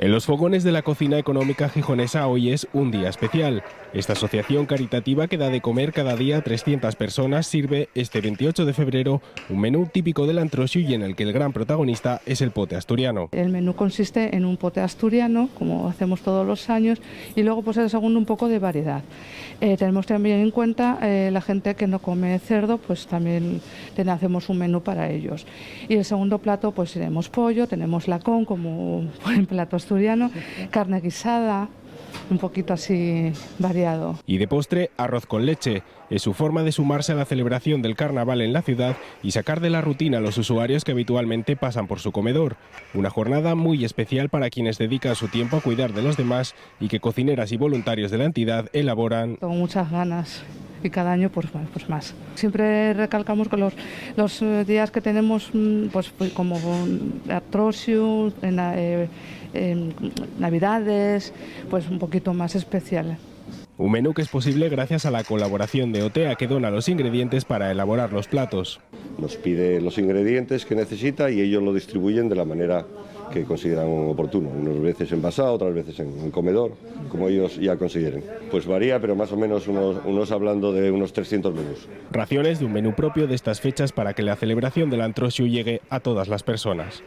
En los fogones de la cocina económica gijonesa hoy es un día especial. Esta asociación caritativa que da de comer cada día a 300 personas sirve este 28 de febrero un menú típico del Antrosiu y en el que el gran protagonista es el pote asturiano. El menú consiste en un pote asturiano, como hacemos todos los años, y luego pues el segundo un poco de variedad. Tenemos también en cuenta la gente que no come cerdo, pues también hacemos un menú para ellos. Y el segundo plato pues tenemos pollo, tenemos lacón como en plato asturiano, carne guisada, un poquito así variado. Y de postre, arroz con leche. Es su forma de sumarse a la celebración del carnaval en la ciudad y sacar de la rutina a los usuarios que habitualmente pasan por su comedor. Una jornada muy especial para quienes dedican su tiempo a cuidar de los demás y que cocineras y voluntarios de la entidad elaboran. Tengo muchas ganas. Y cada año pues más. Siempre recalcamos con los días que tenemos pues como Antrosiu, en Navidades, pues un poquito más especial. Un menú que es posible gracias a la colaboración de OTEA, que dona los ingredientes para elaborar los platos. Nos pide los ingredientes que necesita y ellos lo distribuyen de la manera que consideran oportuno. Unas veces envasado, otras veces en comedor, como ellos ya consideren. Pues varía, pero más o menos unos hablando de unos 300 menús. Raciones de un menú propio de estas fechas para que la celebración del Antrosiu llegue a todas las personas.